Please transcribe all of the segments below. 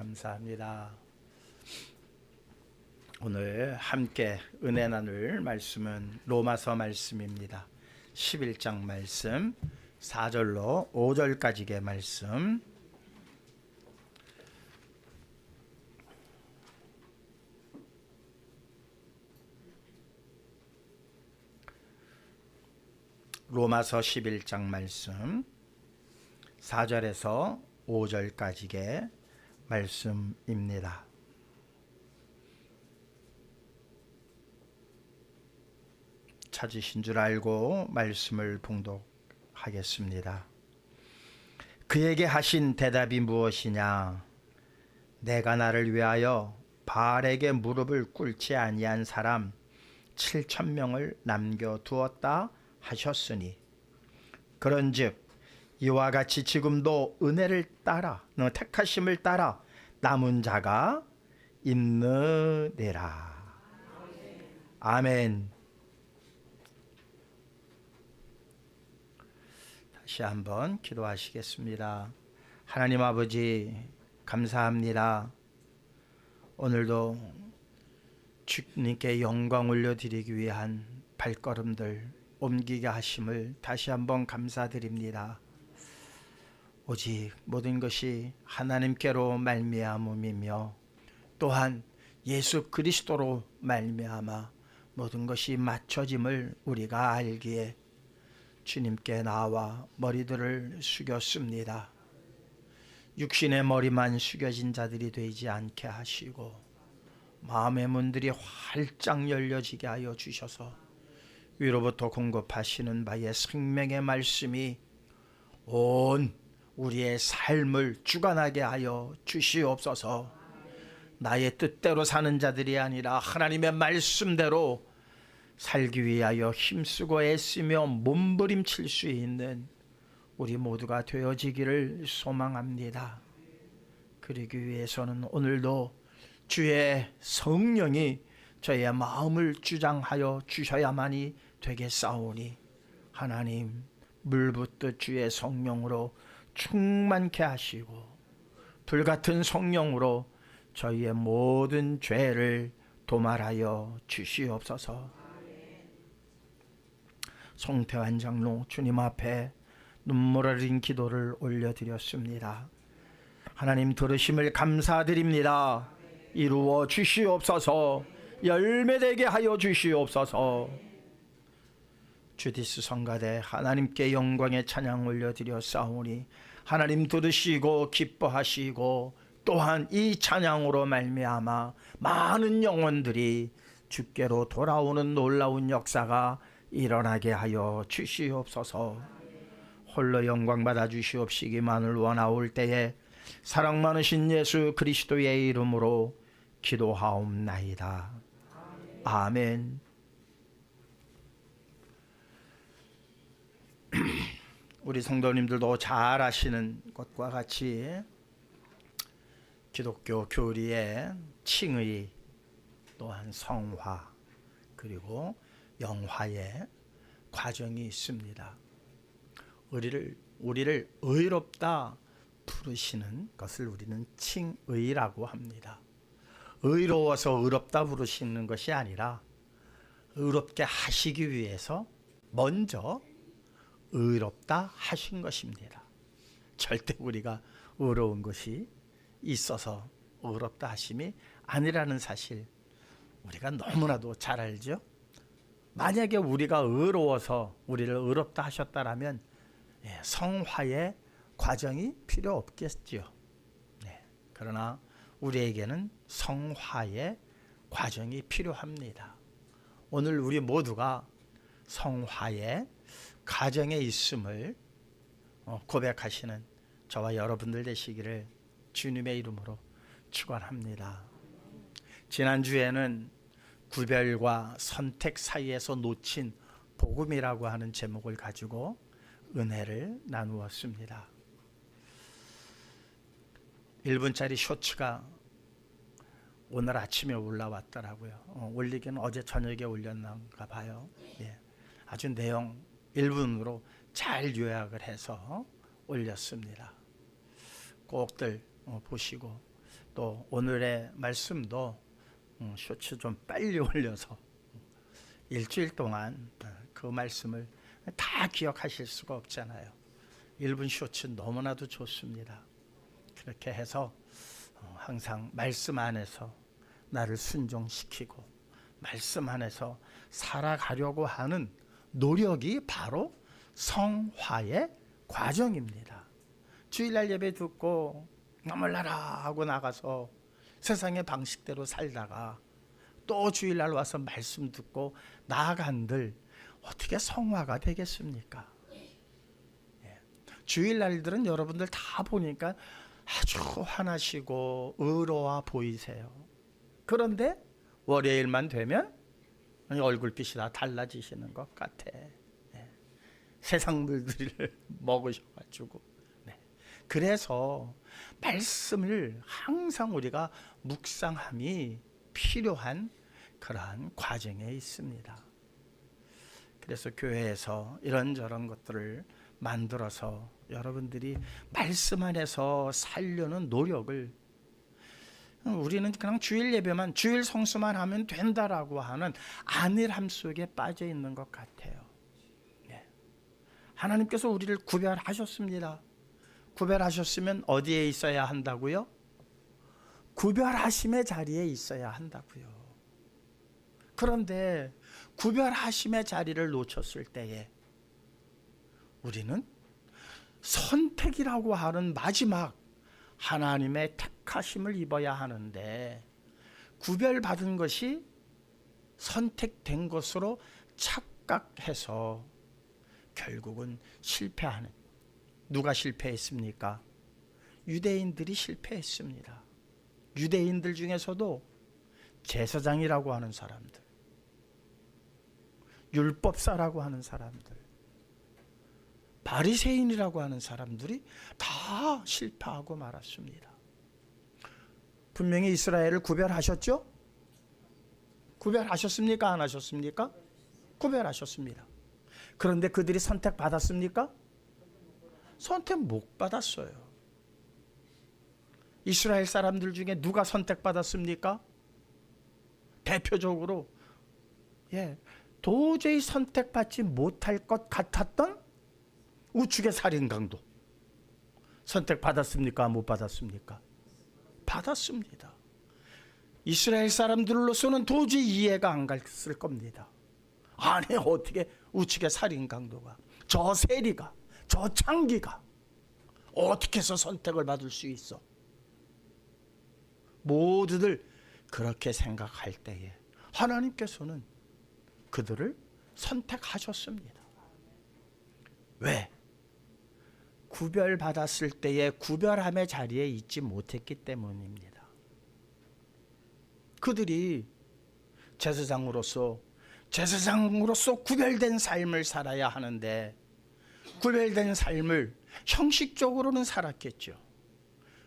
감사합니다. 오늘 함께 은혜 나눌 말씀은 로마서 말씀입니다. 11장 말씀 4절로 5절까지의 말씀. 로마서 11장 말씀 4절에서 5절까지의 말씀입니다. 찾으신 줄 알고 말씀을 봉독하겠습니다. 그에게 하신 대답이 무엇이냐? 내가 나를 위하여 바알에게 무릎을 꿇지 아니한 사람 7,000명을 남겨두었다 하셨으니, 그런즉 이와 같이 지금도 은혜를 따라 택하심을 따라 남은 자가 있느니라. 아멘. 다시 한번 기도하시겠습니다. 하나님 아버지, 감사합니다. 오늘도 주님께 영광 올려드리기 위한 발걸음들 옮기게 하심을 다시 한번 감사드립니다. 오직 모든 것이 하나님께로 말미암음이며 또한 예수 그리스도로 말미암아 모든 것이 맞춰짐을 우리가 알기에 주님께 나와 머리들을 숙였습니다. 육신의 머리만 숙여진 자들이 되지 않게 하시고 마음의 문들이 활짝 열려지게 하여 주셔서 위로부터 공급하시는 바의 생명의 말씀이 온 우리의 삶을 주관하게 하여 주시옵소서. 나의 뜻대로 사는 자들이 아니라 하나님의 말씀대로 살기 위하여 힘쓰고 애쓰며 몸부림칠 수 있는 우리 모두가 되어지기를 소망합니다. 그러기 위해서는 오늘도 주의 성령이 저의 마음을 주장하여 주셔야만이 되겠사오니, 하나님 물붓듯 주의 성령으로 충만케 하시고 불같은 성령으로 저희의 모든 죄를 도말하여 주시옵소서. 송태환 장로 주님 앞에 눈물 어린 기도를 올려드렸습니다. 하나님 들으심을 감사드립니다. 이루어 주시옵소서. 열매되게 하여 주시옵소서. 주디스 성가대 하나님께 영광의 찬양 올려드렸사오니 하나님 들으시고 기뻐하시고 또한 이 찬양으로 말미암아 많은 영혼들이 주께로 돌아오는 놀라운 역사가 일어나게 하여 주시옵소서. 홀로 영광 받아 주시옵시기만을 원하올 때에 사랑 많으신 예수 그리스도의 이름으로 기도하옵나이다. 아멘. 우리 성도님들도 잘 아시는 것과 같이 기독교 교리에 칭의 또한 성화 그리고 영화의 과정이 있습니다. 우리를 의롭다 부르시는 것을 우리는 칭의라고 합니다. 의로워서 의롭다 부르시는 것이 아니라 의롭게 하시기 위해서 먼저 의롭다 하신 것입니다. 절대 우리가 의로운 것이 있어서 의롭다 하심이 아니라는 사실 우리가 너무나도 잘 알죠. 만약에 우리가 의로워서 우리를 의롭다 하셨다라면 성화의 과정이 필요 없겠지요. 그러나 우리에게는 성화의 과정이 필요합니다. 오늘 우리 모두가 성화의 가정에 있음을 고백하시는 저와 여러분들 되시기를 주님의 이름으로 축원합니다. 지난주에는 구별과 선택 사이에서 놓친 복음이라고 하는 제목을 가지고 은혜를 나누었습니다. 1분짜리 쇼츠가 오늘 아침에 올라왔더라고요. 올리기는 어제 저녁에 올렸는가 봐요. 아주 내용 1분으로 잘 요약을 해서 올렸습니다. 꼭들 보시고 또 오늘의 말씀도 쇼츠 좀 빨리 올려서 일주일 동안 그 말씀을 다 기억하실 수가 없잖아요. 1분 쇼츠 너무나도 좋습니다. 그렇게 해서 항상 말씀 안에서 나를 순종시키고 말씀 안에서 살아가려고 하는 노력이 바로 성화의 과정입니다. 주일날 예배 듣고 나몰라라 하고 나가서 세상의 방식대로 살다가 또 주일날 와서 말씀 듣고 나아간들 어떻게 성화가 되겠습니까? 주일날들은 여러분들 다 보니까 아주 환하시고 의로워 보이세요. 그런데 월요일만 되면 얼굴빛이 다 달라지시는 것 같아. 세상 물들을 먹으셔가지고. 그래서 말씀을 항상 우리가 묵상함이 필요한 그러한 과정에 있습니다. 그래서 교회에서 이런저런 것들을 만들어서 여러분들이 말씀 안에서 살려는 노력을, 우리는 그냥 주일 예배만, 주일 성수만 하면 된다라고 하는 안일함 속에 빠져 있는 것 같아요. 하나님께서 우리를 구별하셨습니다. 구별하셨으면 어디에 있어야 한다고요? 구별하심의 자리에 있어야 한다고요. 그런데 구별하심의 자리를 놓쳤을 때에 우리는 선택이라고 하는 마지막 하나님의 택하심을 입어야 하는데, 구별받은 것이 선택된 것으로 착각해서 결국은 실패하는, 누가 실패했습니까? 유대인들이 실패했습니다. 유대인들 중에서도 제사장이라고 하는 사람들, 율법사라고 하는 사람들, 바리새인이라고 하는 사람들이 다 실패하고 말았습니다. 분명히 이스라엘을 구별하셨죠? 구별하셨습니까? 안 하셨습니까? 구별하셨습니다. 그런데 그들이 선택받았습니까? 선택 못 받았어요. 이스라엘 사람들 중에 누가 선택받았습니까? 대표적으로 도저히 선택받지 못할 것 같았던 우측의 살인 강도, 선택받았습니까? 못 받았습니까? 받았습니다. 이스라엘 사람들로서는 도저히 이해가 안 갔을 겁니다. 아니, 어떻게 우측의 살인 강도가, 저 세리가, 저 창기가 어떻게 해서 선택을 받을 수 있어? 모두들 그렇게 생각할 때에 하나님께서는 그들을 선택하셨습니다. 왜? 구별받았을 때에 구별함의 자리에 있지 못했기 때문입니다. 그들이 제사장으로서 구별된 삶을 살아야 하는데, 구별된 삶을 형식적으로는 살았겠죠.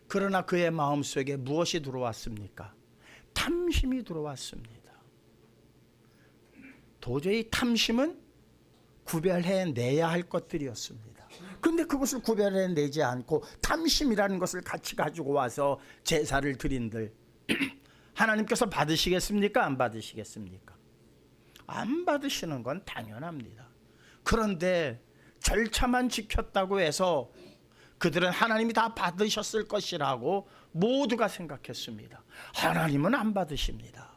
그러나 그의 마음속에 무엇이 들어왔습니까? 탐심이 들어왔습니다. 도저히 탐심은 구별해내야 할 것들이었습니다. 그런데 그것을 구별해내지 않고 탐심이라는 것을 같이 가지고 와서 제사를 드린들 하나님께서 받으시겠습니까? 안 받으시겠습니까? 안 받으시는 건 당연합니다. 그런데 절차만 지켰다고 해서 그들은 하나님이 다 받으셨을 것이라고 모두가 생각했습니다. 하나님은 안 받으십니다.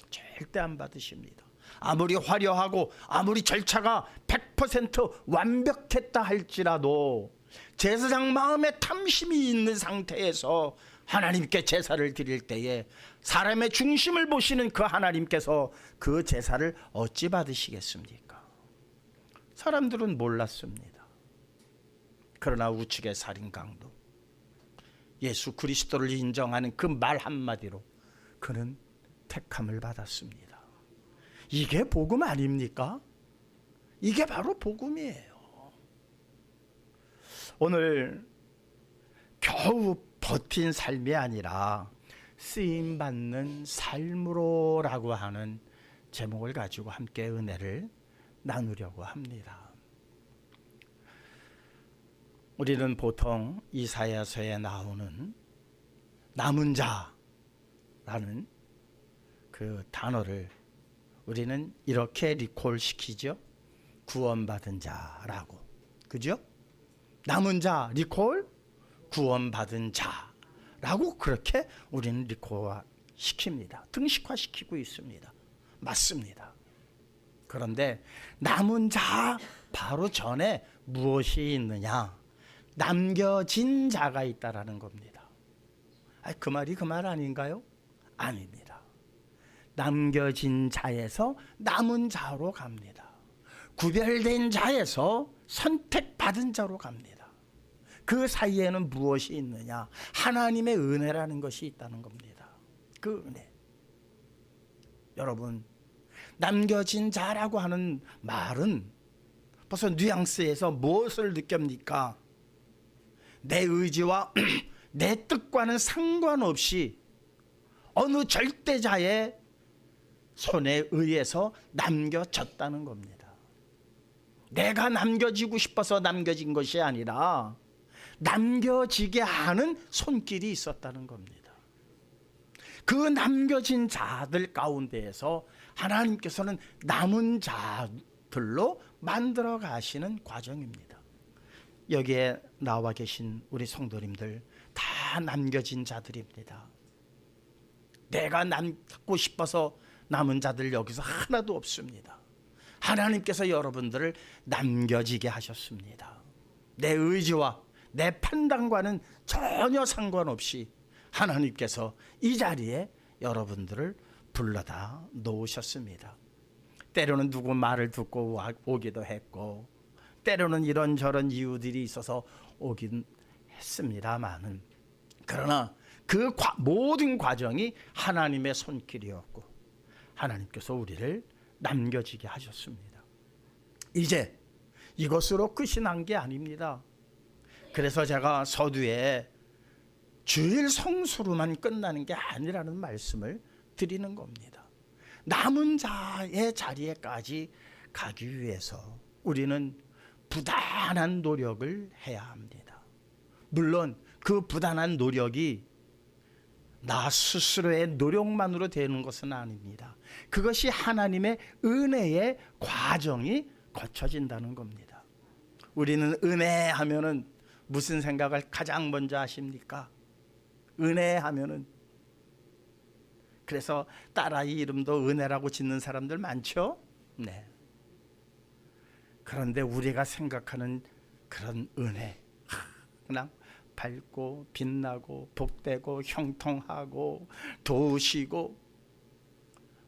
절대 안 받으십니다. 아무리 화려하고 아무리 절차가 100% 완벽했다 할지라도 제사장 마음에 탐심이 있는 상태에서 하나님께 제사를 드릴 때에 사람의 중심을 보시는 그 하나님께서 그 제사를 어찌 받으시겠습니까? 사람들은 몰랐습니다. 그러나 우측의 살인 강도, 예수 그리스도를 인정하는 그 말 한마디로 그는 택함을 받았습니다. 이게 복음 아닙니까? 이게 바로 복음이에요. 오늘 겨우 버틴 삶이 아니라 쓰임받는 삶으로라고 하는 제목을 가지고 함께 은혜를 나누려고 합니다. 우리는 보통 이사야서에 나오는 남은 자라는 그 단어를 우리는 이렇게 리콜 시키죠. 구원받은 자라고. 그죠? 남은 자 리콜, 구원받은 자라고 그렇게 우리는 리콜 시킵니다. 등식화시키고 있습니다. 맞습니다. 그런데 남은 자 바로 전에 무엇이 있느냐? 남겨진 자가 있다라는 겁니다. 그 말이 그 말 아닌가요? 아닙니다. 남겨진 자에서 남은 자로 갑니다. 구별된 자에서 선택받은 자로 갑니다. 그 사이에는 무엇이 있느냐? 하나님의 은혜라는 것이 있다는 겁니다. 그 은혜. 여러분, 남겨진 자라고 하는 말은 벌써 뉘앙스에서 무엇을 느낍니까? 내 의지와 내 뜻과는 상관없이 어느 절대자의 손에 의해서 남겨졌다는 겁니다. 내가 남겨지고 싶어서 남겨진 것이 아니라 남겨지게 하는 손길이 있었다는 겁니다. 그 남겨진 자들 가운데에서 하나님께서는 남은 자들로 만들어 가시는 과정입니다. 여기에 나와 계신 우리 성도님들 다 남겨진 자들입니다. 내가 남고 싶어서 남은 자들 여기서 하나도 없습니다. 하나님께서 여러분들을 남겨지게 하셨습니다. 내 의지와 내 판단과는 전혀 상관없이 하나님께서 이 자리에 여러분들을 불러다 놓으셨습니다. 때로는 누구 말을 듣고 오기도 했고, 때로는 이런저런 이유들이 있어서 오긴 했습니다만은, 그러나 그 모든 과정이 하나님의 손길이었고 하나님께서 우리를 남겨지게 하셨습니다. 이제 이것으로 끝이 난 게 아닙니다. 그래서 제가 서두에 주일 성수로만 끝나는 게 아니라는 말씀을 드리는 겁니다. 남은 자의 자리에까지 가기 위해서 우리는 부단한 노력을 해야 합니다. 물론 그 부단한 노력이 나 스스로의 노력만으로 되는 것은 아닙니다. 그것이 하나님의 은혜의 과정이 거쳐진다는 겁니다. 우리는 은혜 하면은 무슨 생각을 가장 먼저 하십니까? 은혜 하면은, 그래서 딸아이 이름도 은혜라고 짓는 사람들 많죠? 네. 그런데 우리가 생각하는 그런 은혜, 그냥 밝고 빛나고 복되고 형통하고 도우시고,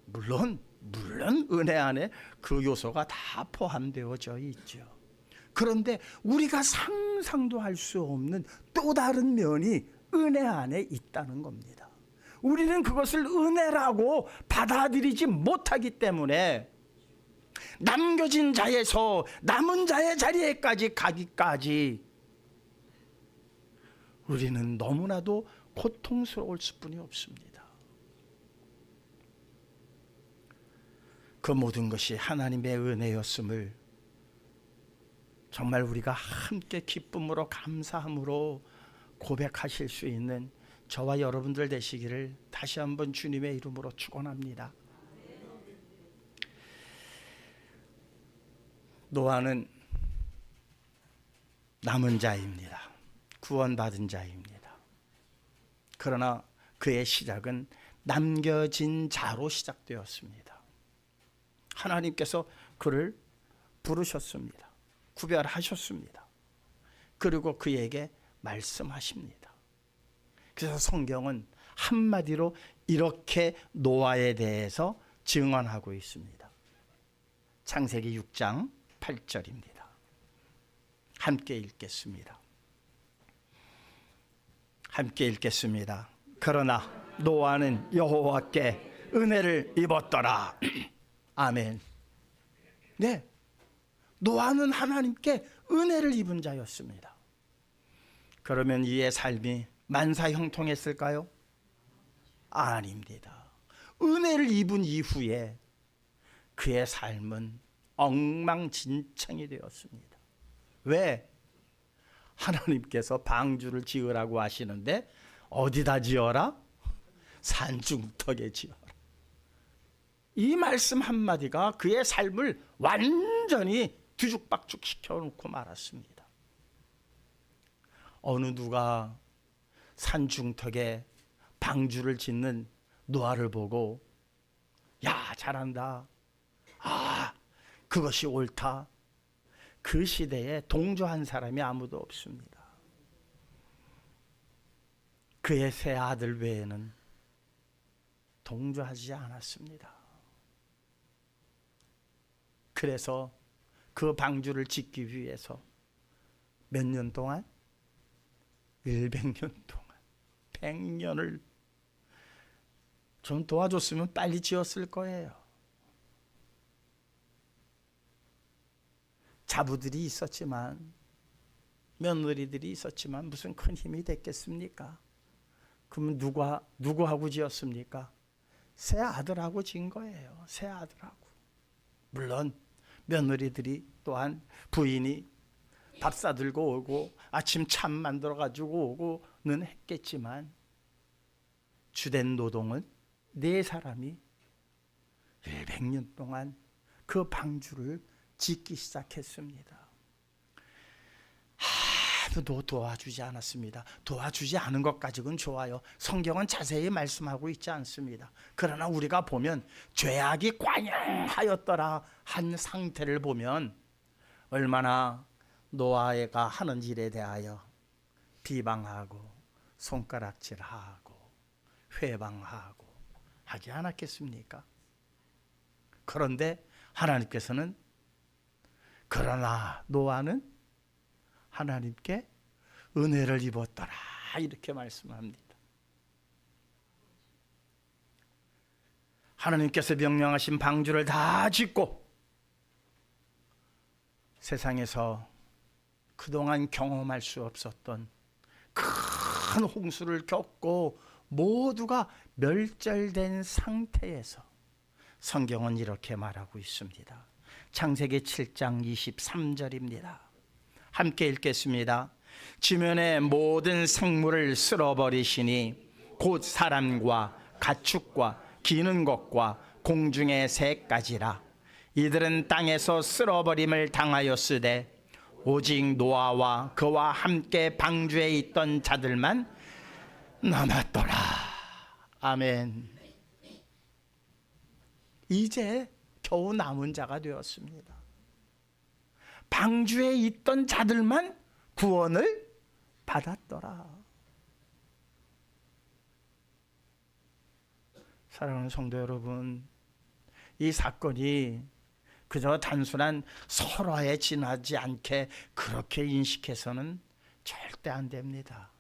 물론 은혜 안에 그 요소가 다 포함되어져 있죠. 그런데 우리가 상상도 할 수 없는 또 다른 면이 은혜 안에 있다는 겁니다. 우리는 그것을 은혜라고 받아들이지 못하기 때문에 남겨진 자에서 남은 자의 자리에까지 가기까지 우리는 너무나도 고통스러울 수뿐이 없습니다. 그 모든 것이 하나님의 은혜였음을 정말 우리가 함께 기쁨으로 감사함으로 고백하실 수 있는 저와 여러분들 되시기를 다시 한번 주님의 이름으로 축원합니다. 노아는 남은 자입니다. 구원받은 자입니다. 그러나 그의 시작은 남겨진 자로 시작되었습니다. 하나님께서 그를 부르셨습니다. 구별하셨습니다. 그리고 그에게 말씀하십니다. 그래서 성경은 한마디로 이렇게 노아에 대해서 증언하고 있습니다. 창세기 6장 8절입니다. 함께 읽겠습니다. 함께 읽겠습니다. 그러나 노아는 여호와께 은혜를 입었더라. 아멘. 네, 노아는 하나님께 은혜를 입은 자였습니다. 그러면 이의 삶이 만사형통했을까요? 아닙니다. 은혜를 입은 이후에 그의 삶은 엉망진창이 되었습니다. 왜? 하나님께서 방주를 지으라고 하시는데 어디다 지어라? 산중턱에 지어라. 이 말씀 한마디가 그의 삶을 완전히 뒤죽박죽 시켜놓고 말았습니다. 어느 누가 산중턱에 방주를 짓는 노아를 보고 야, 잘한다. 아, 그것이 옳다. 그 시대에 동조한 사람이 아무도 없습니다. 그의 세 아들 외에는 동조하지 않았습니다. 그래서 그 방주를 짓기 위해서 몇 년 동안? 100년 동안 100년을 좀 도와줬으면 빨리 지었을 거예요. 자부들이 있었지만, 며느리들이 있었지만 무슨 큰 힘이 됐겠습니까? 그러면 누구하고 지었습니까? 새 아들하고 지은 거예요. 새 아들하고. 물론 며느리들이 또한 부인이 밥 싸들고 오고 아침 참 만들어 가지고 오고는 했겠지만 주된 노동은 네 사람이 100년 동안 그 방주를 짓기 시작했습니다. 하나도 도와주지 않았습니다. 도와주지 않은 것 가지고는 좋아요. 성경은 자세히 말씀하고 있지 않습니다. 그러나 우리가 보면 죄악이 관영하였더라 한 상태를 보면 얼마나 노아가 하는 일에 대하여 비방하고 손가락질하고 회방하고 하지 않았겠습니까? 그런데 하나님께서는 그러나 노아는 하나님께 은혜를 입었더라 이렇게 말씀합니다. 하나님께서 명령하신 방주를 다 짓고 세상에서 그동안 경험할 수 없었던 큰 홍수를 겪고 모두가 멸절된 상태에서 성경은 이렇게 말하고 있습니다. 창세기 7장 23절입니다. 함께 읽겠습니다. 지면의 모든 생물을 쓸어버리시니 곧 사람과 가축과 기는 것과 공중의 새까지라. 이들은 땅에서 쓸어버림을 당하였으되 오직 노아와 그와 함께 방주에 있던 자들만 남았더라. 아멘. 이제 겨우 남은 자가 되었습니다. 방주에 있던 자들만 구원을 받았더라. 사랑하는 성도 여러분, 이 사건이 그저 단순한 설화에 지나지 않게 그렇게 인식해서는 절대 안 됩니다.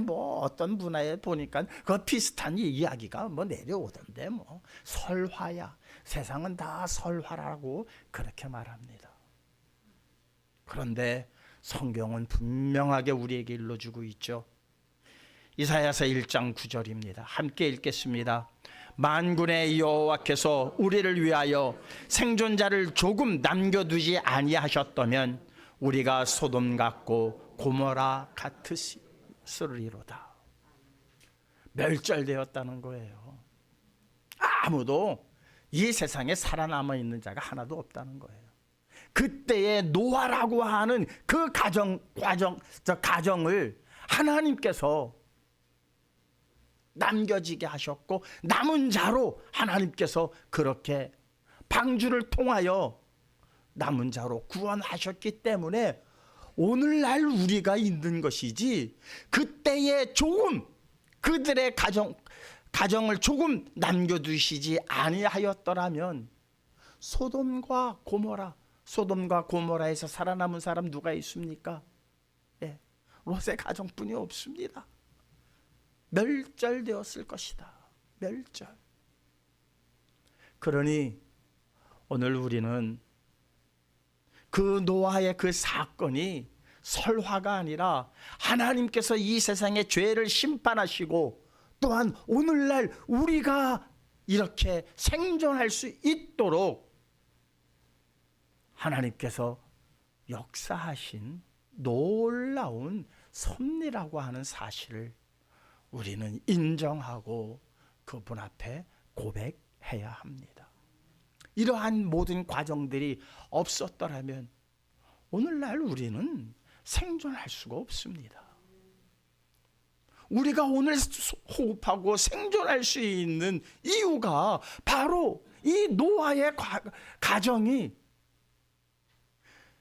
뭐 어떤 문화에 보니까 그 비슷한 이야기가 내려오던데 설화야. 세상은 다 설화라고 그렇게 말합니다. 그런데 성경은 분명하게 우리에게 일러주고 있죠. 이사야서 1장 9절입니다. 함께 읽겠습니다. 만군의 여호와께서 우리를 위하여 생존자를 조금 남겨두지 아니하셨다면 우리가 소돔 같고 고모라 같으리로다. 멸절되었다는 거예요. 아무도 이 세상에 살아남아 있는 자가 하나도 없다는 거예요. 그때의 노아라고 하는 그 가정을 하나님께서 남겨지게 하셨고 남은 자로 하나님께서 그렇게 방주를 통하여 남은 자로 구원하셨기 때문에 오늘날 우리가 있는 것이지, 그때에 조금 그들의 가정을 조금 남겨두시지 아니하였더라면 소돔과 고모라에서 살아남은 사람 누가 있습니까? 롯의 가정뿐이 없습니다. 멸절되었을 것이다. 멸절. 그러니 오늘 우리는 그 노아의 그 사건이 설화가 아니라 하나님께서 이 세상의 죄를 심판하시고 또한 오늘날 우리가 이렇게 생존할 수 있도록 하나님께서 역사하신 놀라운 섭리라고 하는 사실을 우리는 인정하고 그분 앞에 고백해야 합니다. 이러한 모든 과정들이 없었더라면 오늘날 우리는 생존할 수가 없습니다. 우리가 오늘 호흡하고 생존할 수 있는 이유가 바로 이 노아의 가정이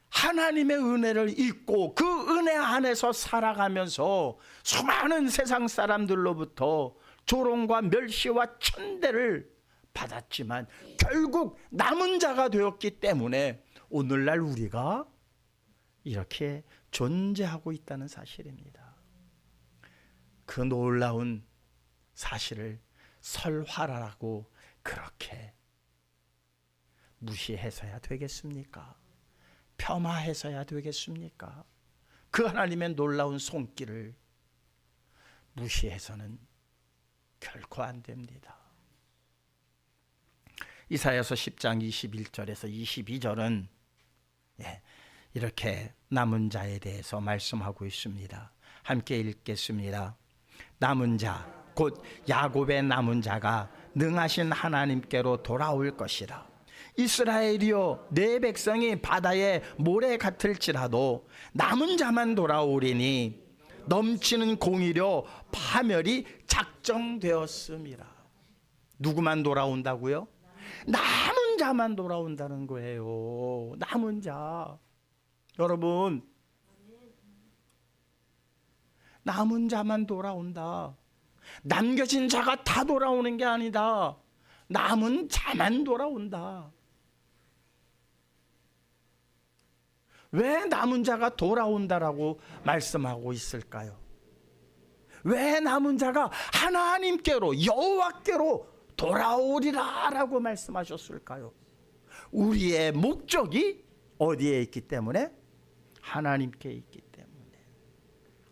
하나님의 은혜를 잊고 그 은혜 안에서 살아가면서 수많은 세상 사람들로부터 조롱과 멸시와 천대를 받았지만 결국 남은 자가 되었기 때문에 오늘날 우리가 이렇게 존재하고 있다는 사실입니다. 그 놀라운 사실을 설화라고 그렇게 무시해서야 되겠습니까? 폄하해서야 되겠습니까? 그 하나님의 놀라운 손길을 무시해서는 결코 안 됩니다. 이사야서 10장 21절에서 22절은 이렇게 남은 자에 대해서 말씀하고 있습니다. 함께 읽겠습니다. 남은 자, 곧 야곱의 남은 자가 능하신 하나님께로 돌아올 것이라. 이스라엘이여, 내 백성이 바다의 모래 같을지라도 남은 자만 돌아오리니 넘치는 공의로 파멸이 작정되었음이라. 누구만 돌아온다고요? 남은 자만 돌아온다는 거예요. 남은 자. 여러분, 남은 자만 돌아온다. 남겨진 자가 다 돌아오는 게 아니다. 남은 자만 돌아온다. 왜 남은 자가 돌아온다라고 말씀하고 있을까요? 왜 남은 자가 하나님께로, 여호와께로 돌아오리라 라고 말씀하셨을까요? 우리의 목적이 어디에 있기 때문에? 하나님께 있기 때문에.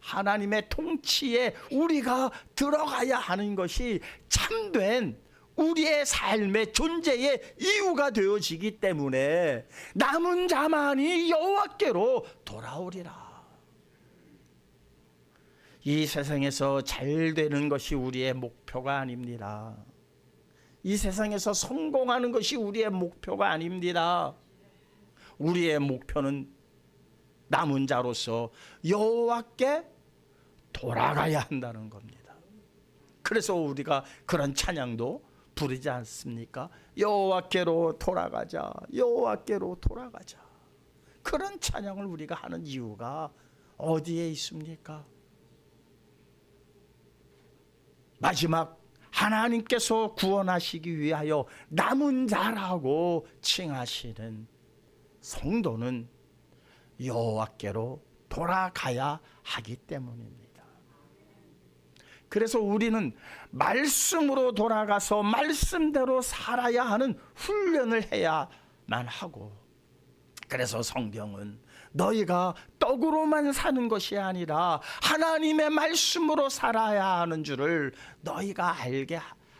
하나님의 통치에 우리가 들어가야 하는 것이 참된 우리의 삶의 존재의 이유가 되어지기 때문에 남은 자만이 여호와께로 돌아오리라. 이 세상에서 잘 되는 것이 우리의 목표가 아닙니다. 이 세상에서 성공하는 것이 우리의 목표가 아닙니다. 우리의 목표는 남은 자로서 여호와께 돌아가야 한다는 겁니다. 그래서 우리가 그런 찬양도 부르지 않습니까? 여호와께로 돌아가자, 여호와께로 돌아가자. 그런 찬양을 우리가 하는 이유가 어디에 있습니까? 마지막 하나님께서 구원하시기 위하여 남은 자라고 칭하시는 성도는 여호와께로 돌아가야 하기 때문입니다. 그래서 우리는 말씀으로 돌아가서 말씀대로 살아야 하는 훈련을 해야만 하고, 그래서 성경은 너희가 떡으로만 사는 것이 아니라 하나님의 말씀으로 살아야 하는 줄을 너희가 알게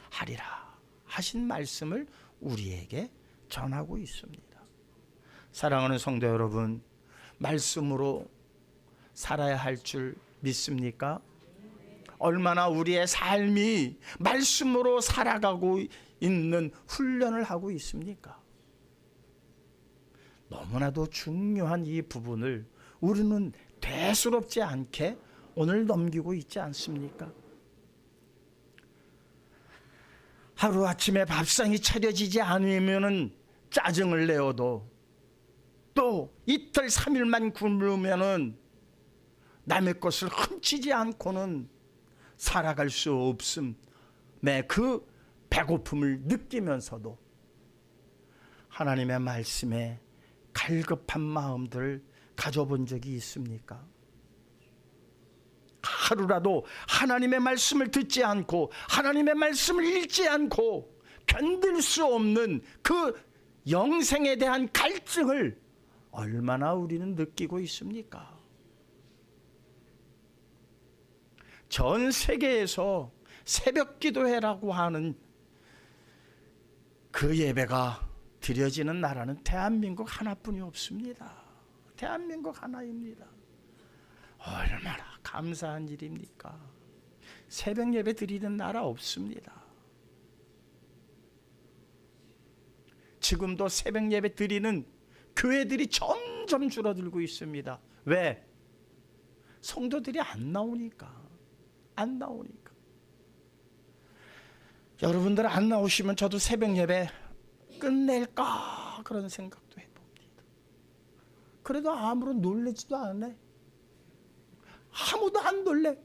하리라 하신 말씀을 우리에게 전하고 있습니다. 사랑하는 성도 여러분, 말씀으로 살아야 할 줄 믿습니까? 얼마나 우리의 삶이 말씀으로 살아가고 있는 훈련을 하고 있습니까? 너무나도 중요한 이 부분을 우리는 대수롭지 않게 오늘 넘기고 있지 않습니까? 하루아침에 밥상이 차려지지 않으면 짜증을 내어도 또 이틀 3일만 굶으면 남의 것을 훔치지 않고는 살아갈 수 없음의 그 배고픔을 느끼면서도 하나님의 말씀에 갈급한 마음들을 가져본 적이 있습니까? 하루라도 하나님의 말씀을 듣지 않고 하나님의 말씀을 읽지 않고 견딜 수 없는 그 영생에 대한 갈증을 얼마나 우리는 느끼고 있습니까? 전 세계에서 새벽 기도회라고 하는 그 예배가 드려지는 나라는 대한민국 하나뿐이 없습니다. 대한민국 하나입니다. 얼마나 감사한 일입니까? 새벽 예배 드리는 나라 없습니다. 지금도 새벽 예배 드리는 교회들이 점점 줄어들고 있습니다. 왜? 성도들이 안 나오니까. 여러분들 안 나오시면 저도 새벽 예배 끝낼까 그런 생각도 해봅니다. 그래도 아무런 놀래지도 않네. 아무도 안 놀래.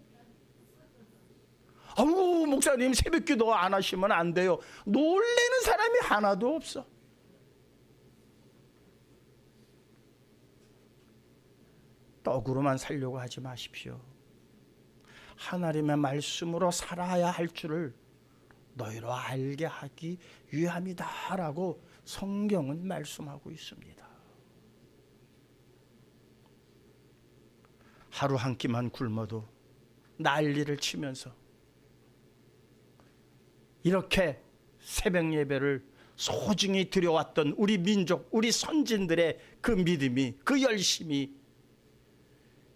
아우, 목사님 새벽 기도 안 하시면 안 돼요. 놀래는 사람이 하나도 없어. 떡으로만 살려고 하지 마십시오. 하나님의 말씀으로 살아야 할 줄을 너희로 알게 하기 위함이다라고 성경은 말씀하고 있습니다. 하루 한 끼만 굶어도 난리를 치면서 이렇게 새벽 예배를 소중히 드려왔던 우리 민족, 우리 선진들의 그 믿음이, 그 열심이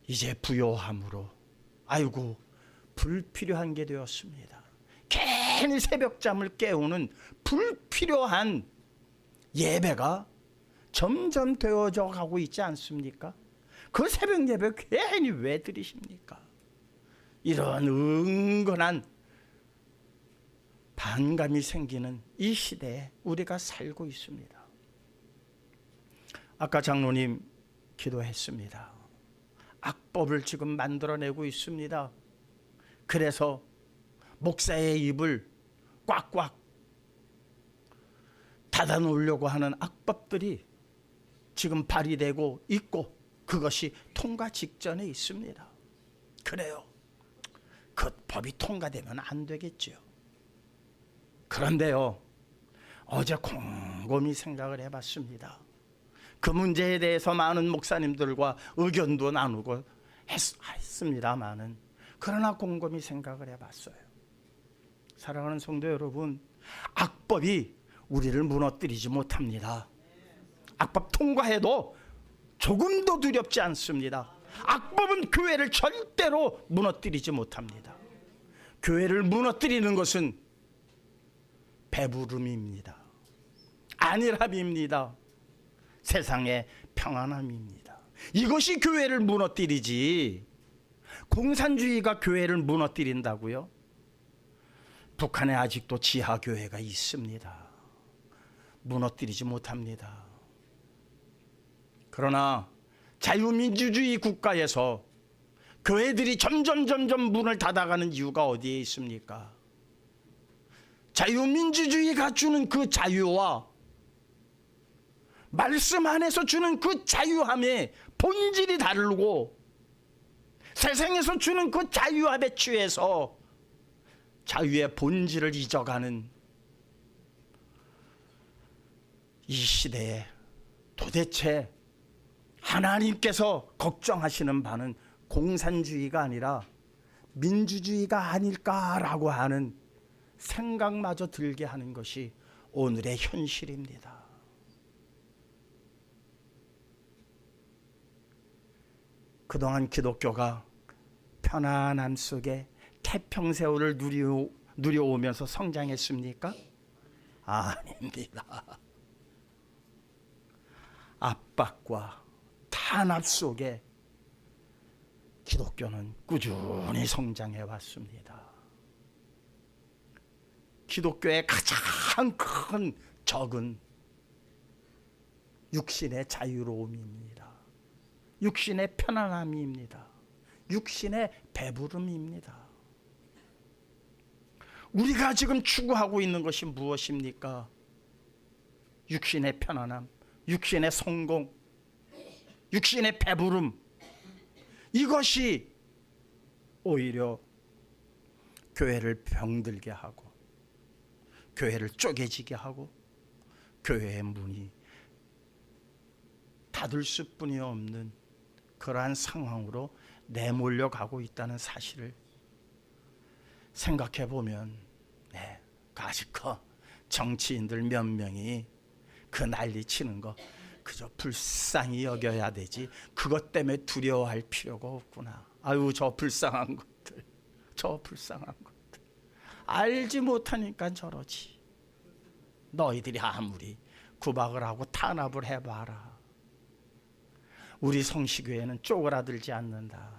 이제 부요함으로 아이고 불필요한 게 되었습니다. 괜히 새벽잠을 깨우는 불필요한 예배가 점점 되어져 가고 있지 않습니까? 그 새벽 예배 괜히 왜 드리십니까? 이런 은근한 반감이 생기는 이 시대에 우리가 살고 있습니다. 아까 장로님 기도했습니다. 악법을 지금 만들어내고 있습니다. 그래서 목사의 입을 꽉꽉 닫아놓으려고 하는 악법들이 지금 발의되고 있고 그것이 통과 직전에 있습니다. 그래요. 그 법이 통과되면 안 되겠지요. 그런데요, 어제 곰곰이 생각을 해봤습니다. 그 문제에 대해서 많은 목사님들과 의견도 나누고 했습니다만은, 그러나 곰곰이 생각을 해봤어요. 사랑하는 성도 여러분, 악법이 우리를 무너뜨리지 못합니다. 악법 통과해도 조금도 두렵지 않습니다. 악법은 교회를 절대로 무너뜨리지 못합니다. 교회를 무너뜨리는 것은 배부름입니다. 안일함입니다. 세상의 평안함입니다. 이것이 교회를 무너뜨리지, 공산주의가 교회를 무너뜨린다고요? 북한에 아직도 지하교회가 있습니다. 무너뜨리지 못합니다. 그러나 자유민주주의 국가에서 교회들이 점점 문을 닫아가는 이유가 어디에 있습니까? 자유민주주의가 주는 그 자유와 말씀 안에서 주는 그 자유함의 본질이 다르고, 세상에서 주는 그 자유함에 취해서 자유의 본질을 잊어가는 이 시대에 도대체 하나님께서 걱정하시는 바는 공산주의가 아니라 민주주의가 아닐까라고 하는 생각마저 들게 하는 것이 오늘의 현실입니다. 그동안 기독교가 편안함 속에 태평세월을 누려오면서 성장했습니까? 아닙니다. 압박과 탄압 속에 기독교는 꾸준히 성장해 왔습니다. 기독교의 가장 큰 적은 육신의 자유로움입니다. 육신의 편안함입니다. 육신의 배부름입니다. 우리가 지금 추구하고 있는 것이 무엇입니까? 육신의 편안함, 육신의 성공, 육신의 배부름, 이것이 오히려 교회를 병들게 하고 교회를 쪼개지게 하고 교회의 문이 닫을 수뿐이 없는 그러한 상황으로 내몰려 가고 있다는 사실을 생각해 보면, 아직 정치인들 몇 명이 그 난리 치는 거 그저 불쌍히 여겨야 되지, 그것 때문에 두려워할 필요가 없구나. 아유, 저 불쌍한 것들, 저 불쌍한 것들. 알지 못하니까 저러지. 너희들이 아무리 구박을 하고 탄압을 해봐라, 우리 성시교회는 쪼그라들지 않는다.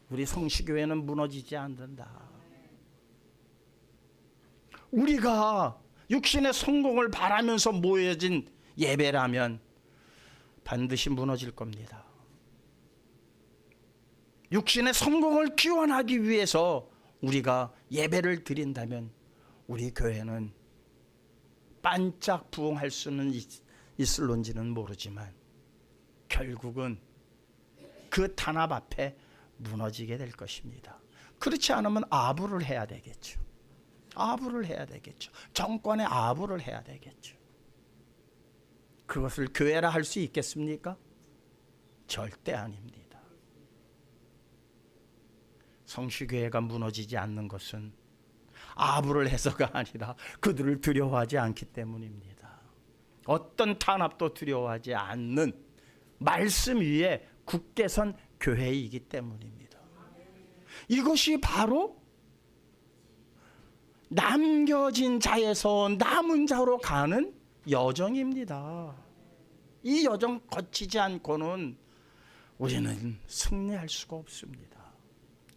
우리 성시교회는 무너지지 않는다. 우리가 육신의 성공을 바라면서 모여진 예배라면 반드시 무너질 겁니다. 육신의 성공을 기원하기 위해서 우리가 예배를 드린다면 우리 교회는 반짝 부흥할 수는 있을런지는 모르지만 결국은 그 탄압 앞에 무너지게 될 것입니다. 그렇지 않으면 아부를 해야 되겠죠. 아부를 해야 되겠죠. 정권에 아부를 해야 되겠죠. 그것을 교회라 할 수 있겠습니까? 절대 아닙니다. 성시교회가 무너지지 않는 것은 아부를 해서가 아니라 그들을 두려워하지 않기 때문입니다. 어떤 탄압도 두려워하지 않는 말씀 위에 굳게 선 교회이기 때문입니다. 이것이 바로 남겨진 자에서 남은 자로 가는 여정입니다. 이 여정 거치지 않고는 우리는 승리할 수가 없습니다.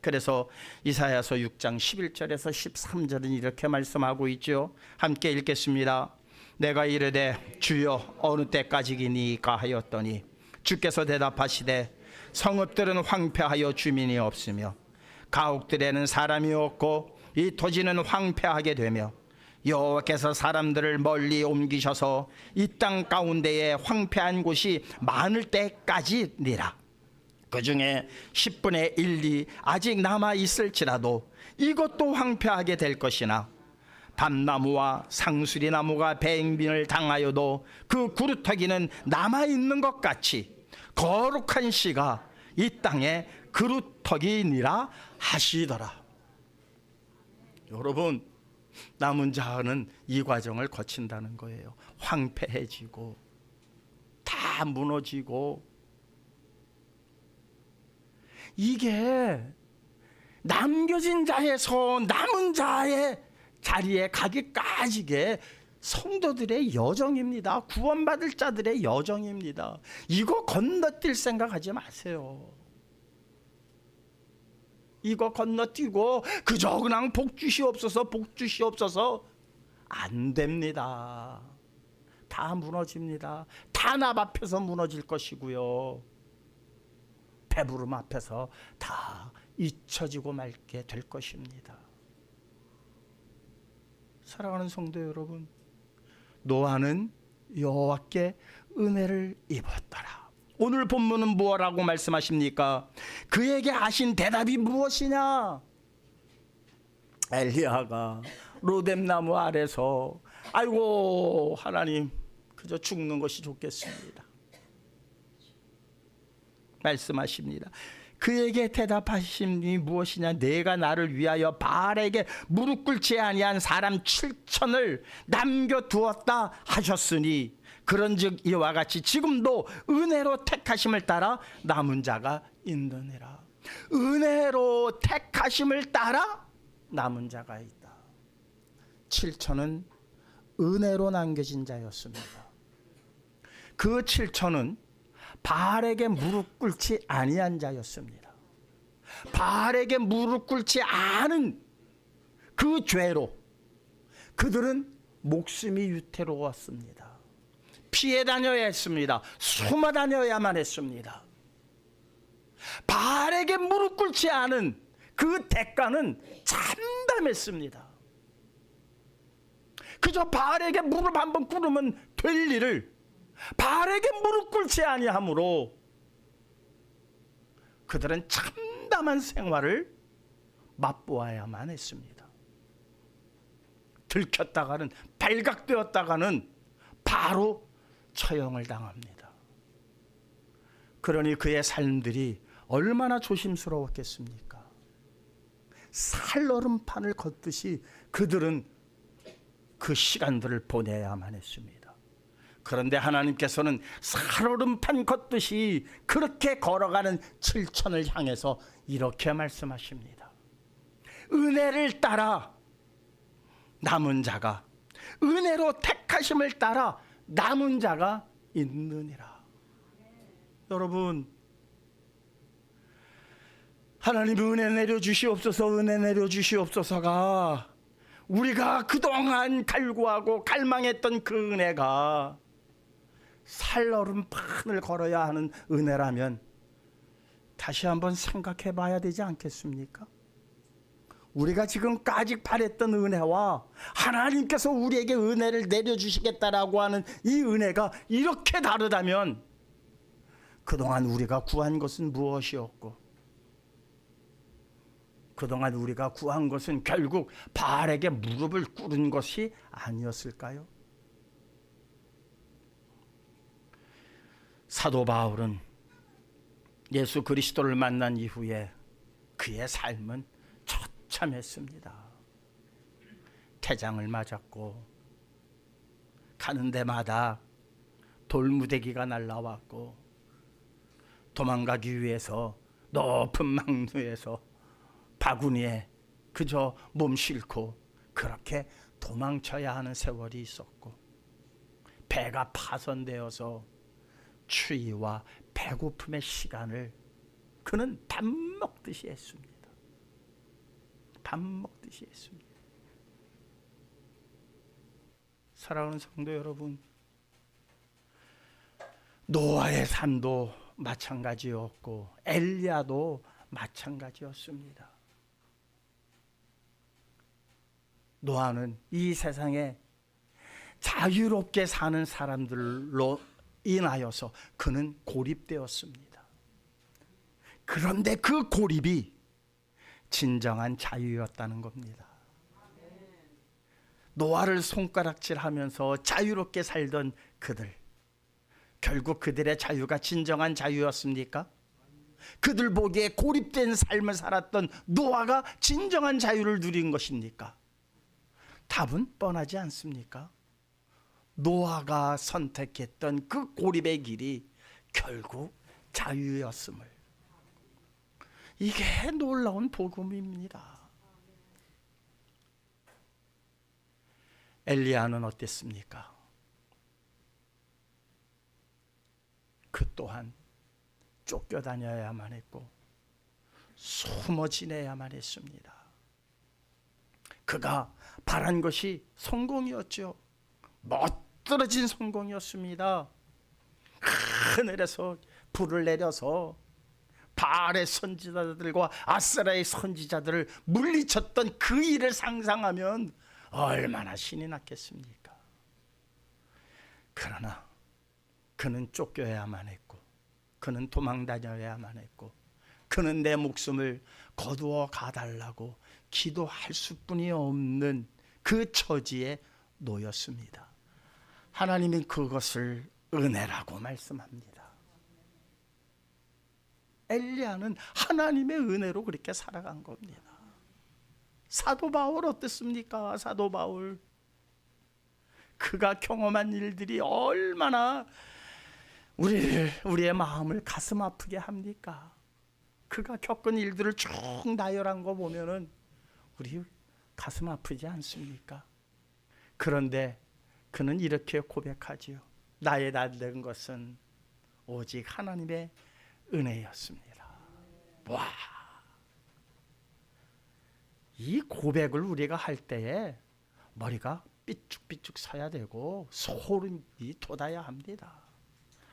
그래서 이사야서 6장 11절에서 13절은 이렇게 말씀하고 있죠. 함께 읽겠습니다. 내가 이르되 주여 어느 때까지이니까 하였더니 주께서 대답하시되 성읍들은 황폐하여 주민이 없으며 가옥들에는 사람이 없고 이 토지는 황폐하게 되며 여호와께서 사람들을 멀리 옮기셔서 이 땅 가운데에 황폐한 곳이 많을 때까지니라. 그 중에 10분의 1, 2 아직 남아 있을지라도 이것도 황폐하게 될 것이나 밤나무와 상수리나무가 배행빈을 당하여도 그 구루터기는 남아 있는 것 같이 거룩한 씨가 이 땅에 그루터기니라 하시더라. 여러분, 남은 자는 이 과정을 거친다는 거예요. 황폐해지고 다 무너지고, 이게 남겨진 자에서 남은 자의 자리에 가기까지게 성도들의 여정입니다. 구원받을 자들의 여정입니다. 이거 건너뛸 생각하지 마세요. 이거 건너뛰고 그저 그냥 복 주시옵소서 복 주시옵소서 안 됩니다. 다 무너집니다. 탄압 앞에서 무너질 것이고요, 배부름 앞에서 다 잊혀지고 말게 될 것입니다. 사랑하는 성도 여러분, 노아는 여호와께 은혜를 입었더라. 오늘 본문은 무엇라고 말씀하십니까? 그에게 하신 대답이 무엇이냐? 엘리야가 로뎀나무 아래서 아이고 하나님, 그저 죽는 것이 좋겠습니다 말씀하십니다. 그에게 대답하심이 무엇이냐? 내가 나를 위하여 바알에게 무릎 꿇지 아니한 사람 7천을 남겨두었다 하셨으니 그런즉 이와 같이 지금도 은혜로 택하심을 따라 남은 자가 있느니라. 은혜로 택하심을 따라 남은 자가 있다. 7천은 은혜로 남겨진 자였습니다. 그 7천은 바알에게 무릎 꿇지 아니한 자였습니다. 바알에게 무릎 꿇지 않은 그 죄로 그들은 목숨이 위태로웠습니다. 피해 다녀야 했습니다. 숨어 다녀야만 했습니다. 바알에게 무릎 꿇지 않은 그 대가는 참담했습니다. 그저 바알에게 무릎 한번 꿇으면 될 일을 바알에게 무릎 꿇지 아니하므로 그들은 참담한 생활을 맛보아야만 했습니다. 들켰다가는, 발각되었다가는 바로 처형을 당합니다. 그러니 그의 삶들이 얼마나 조심스러웠겠습니까? 살얼음판을 걷듯이 그들은 그 시간들을 보내야만 했습니다. 그런데 하나님께서는 살얼음판 걷듯이 그렇게 걸어가는 7천을 향해서 이렇게 말씀하십니다. 은혜를 따라 남은 자가, 은혜로 택하심을 따라 남은 자가 있느니라. 여러분, 하나님 은혜 내려주시옵소서, 은혜 내려주시옵소서가 우리가 그동안 갈구하고 갈망했던 그 은혜가 살얼음판을 걸어야 하는 은혜라면 다시 한번 생각해 봐야 되지 않겠습니까? 우리가 지금까지 바랬던 은혜와 하나님께서 우리에게 은혜를 내려주시겠다라고 하는 이 은혜가 이렇게 다르다면 그동안 우리가 구한 것은 무엇이었고, 그동안 우리가 구한 것은 결국 바알에게 무릎을 꿇은 것이 아니었을까요? 사도 바울은 예수 그리스도를 만난 이후에 그의 삶은 처참했습니다. 태장을 맞았고, 가는 데마다 돌무대기가 날라왔고, 도망가기 위해서 높은 망루에서 바구니에 그저 몸 싣고 그렇게 도망쳐야 하는 세월이 있었고, 배가 파손되어서 추위와 배고픔의 시간을 그는 밥 먹듯이 했습니다. 밥 먹듯이 했습니다. 사랑하는 성도 여러분, 노아의 삶도 마찬가지였고 엘리야도 마찬가지였습니다. 노아는 이 세상에 자유롭게 사는 사람들로 인하여서 그는 고립되었습니다. 그런데 그 고립이 진정한 자유였다는 겁니다. 노아를 손가락질하면서 자유롭게 살던 그들, 결국 그들의 자유가 진정한 자유였습니까? 그들 보기에 고립된 삶을 살았던 노아가 진정한 자유를 누린 것입니까? 답은 뻔하지 않습니까? 노아가 선택했던 그 고립의 길이 결국 자유였음을, 이게 놀라운 복음입니다. 엘리야는 어땠습니까? 그 또한 쫓겨다녀야만 했고 숨어 지내야만 했습니다. 그가 바란 것이 성공이었죠. 멋들어진 성공이었습니다. 하늘에서 불을 내려서 바알의 선지자들과 아세라의 선지자들을 물리쳤던 그 일을 상상하면 얼마나 신이 났겠습니까? 그러나 그는 쫓겨야만 했고, 그는 도망 다녀야만 했고, 그는 내 목숨을 거두어 가달라고 기도할 수뿐이 없는 그 처지에 놓였습니다. 하나님은 그것을 은혜라고 말씀합니다. 엘리야는 하나님의 은혜로 그렇게 살아간 겁니다. 사도 바울 어땠습니까? 사도 바울, 그가 경험한 일들이 얼마나 우리의 마음을 가슴 아프게 합니까? 그가 겪은 일들을 쭉 나열한 거 보면은 우리 가슴 아프지 않습니까? 그런데 그는 이렇게 고백하지요. 나의 다른 것은 오직 하나님의 은혜였습니다. 와, 이 고백을 우리가 할 때에 머리가 삐죽삐죽 서야 되고 소름이 돋아야 합니다.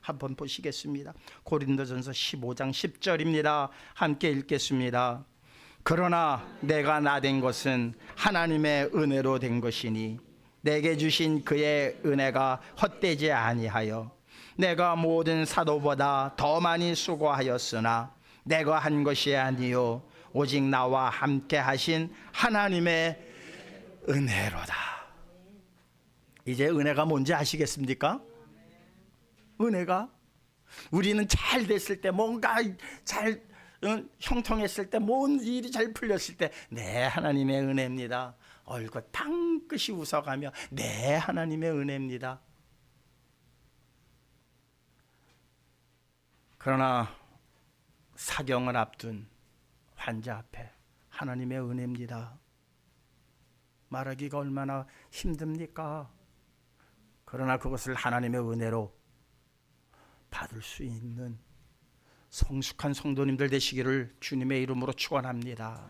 한번 보시겠습니다. 고린도전서 15장 10절입니다. 함께 읽겠습니다. 그러나 내가 나된 것은 하나님의 은혜로 된 것이니 내게 주신 그의 은혜가 헛되지 아니하여 내가 모든 사도보다 더 많이 수고하였으나 내가 한 것이 아니요 오직 나와 함께 하신 하나님의 은혜로다. 이제 은혜가 뭔지 아시겠습니까? 은혜가, 우리는 잘 됐을 때, 뭔가 잘 형통했을 때, 뭔 일이 잘 풀렸을 때, 네, 하나님의 은혜입니다. 얼굴 탕긋이 웃어가며 네, 하나님의 은혜입니다. 그러나 사경을 앞둔 환자 앞에 하나님의 은혜입니다. 말하기가 얼마나 힘듭니까? 그러나 그것을 하나님의 은혜로 받을 수 있는 성숙한 성도님들 되시기를 주님의 이름으로 축원합니다.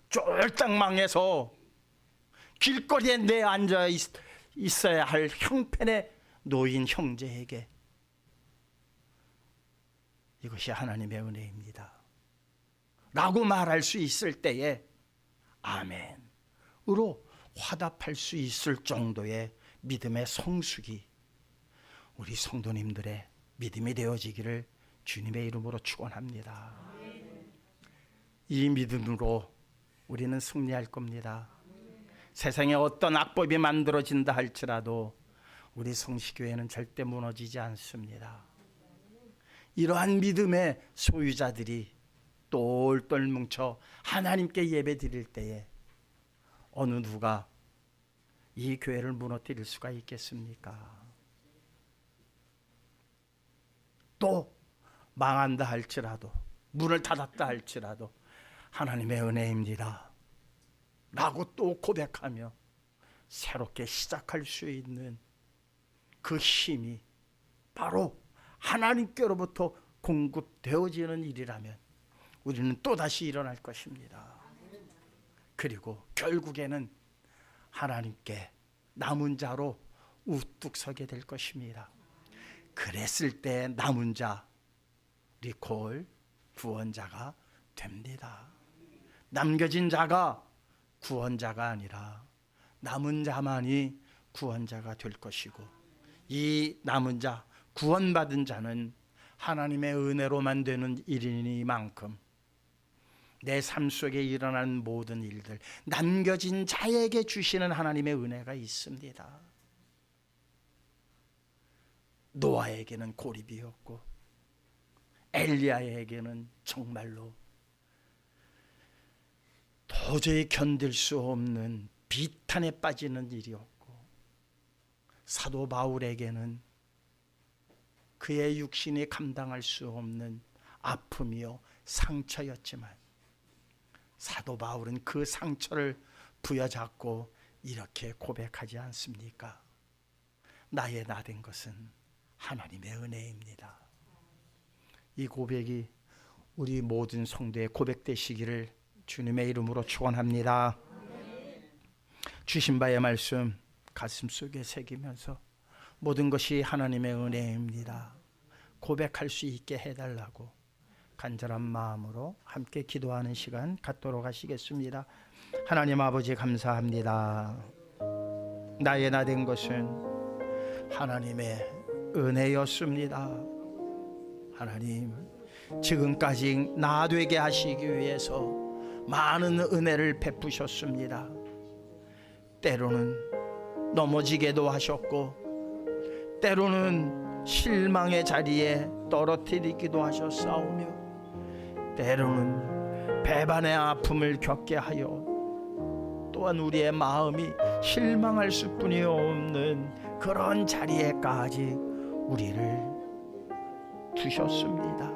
쫄딱 망해서 길거리에 내 앉아 있어야 할 형편에 놓인 형제에게 이것이 하나님의 은혜입니다 라고 말할 수 있을 때에 아멘으로 화답할 수 있을 정도의 믿음의 성숙이 우리 성도님들의 믿음이 되어지기를 주님의 이름으로 축원합니다. 이 믿음으로 우리는 승리할 겁니다. 세상에 어떤 악법이 만들어진다 할지라도 우리 성시교회는 절대 무너지지 않습니다. 이러한 믿음의 소유자들이 똘똘 뭉쳐 하나님께 예배 드릴 때에 어느 누가 이 교회를 무너뜨릴 수가 있겠습니까? 또 망한다 할지라도 문을 닫았다 할지라도 하나님의 은혜입니다 라고 또 고백하며 새롭게 시작할 수 있는 그 힘이 바로 하나님께로부터 공급되어지는 일이라면 우리는 또다시 일어날 것입니다. 그리고 결국에는 하나님께 남은 자로 우뚝 서게 될 것입니다. 그랬을 때 남은 자 리콜 구원자가 됩니다. 남겨진 자가 구원자가 아니라 남은 자만이 구원자가 될 것이고 이 남은 자 구원받은 자는 하나님의 은혜로만 되는 일이니만큼 내 삶 속에 일어나는 모든 일들 남겨진 자에게 주시는 하나님의 은혜가 있습니다. 노아에게는 고립이었고 엘리야에게는 정말로 도저히 견딜 수 없는 비탄에 빠지는 일이었고 사도 바울에게는 그의 육신이 감당할 수 없는 아픔이요 상처였지만 사도 바울은 그 상처를 부여잡고 이렇게 고백하지 않습니까? 나의 나 된 것은 하나님의 은혜입니다. 이 고백이 우리 모든 성도의 고백 되시기를 주님의 이름으로 축원합니다. 주신 바의 말씀 가슴속에 새기면서 모든 것이 하나님의 은혜입니다 고백할 수 있게 해달라고 간절한 마음으로 함께 기도하는 시간 갖도록 하시겠습니다. 하나님 아버지 감사합니다. 나의 나 된 것은 하나님의 은혜였습니다. 하나님 지금까지 나 되게 하시기 위해서 많은 은혜를 베푸셨습니다. 때로는 넘어지게도 하셨고 때로는 실망의 자리에 떨어뜨리기도 하셨사오며 때로는 배반의 아픔을 겪게 하여 또한 우리의 마음이 실망할 수뿐이 없는 그런 자리에까지 우리를 두셨습니다.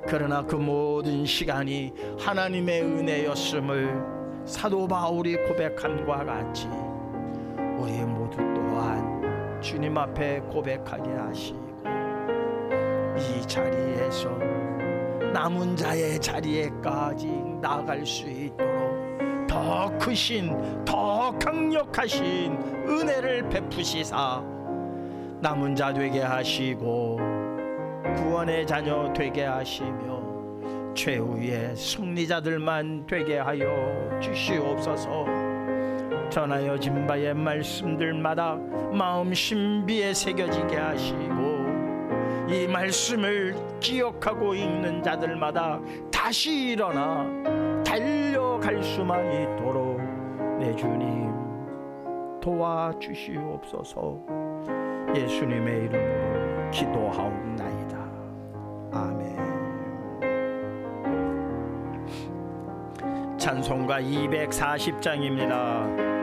그러나 그 모든 시간이 하나님의 은혜였음을 사도 바울이 고백함과 같이 우리 모두 또한 주님 앞에 고백하게 하시고 이 자리에서 남은 자의 자리에까지 나아갈 수 있도록 더 크신 더 강력하신 은혜를 베푸시사 남은 자 되게 하시고 구원의 자녀 되게 하시며 최후의 승리자들만 되게 하여 주시옵소서. 전하여진 바의 말씀들마다 마음 신비에 새겨지게 하시고 이 말씀을 기억하고 읽는 자들마다 다시 일어나 달려갈 수만 있도록 내 주님 도와주시옵소서. 예수님의 이름으로 기도하옵나이다. 아멘. 찬송가 240장입니다.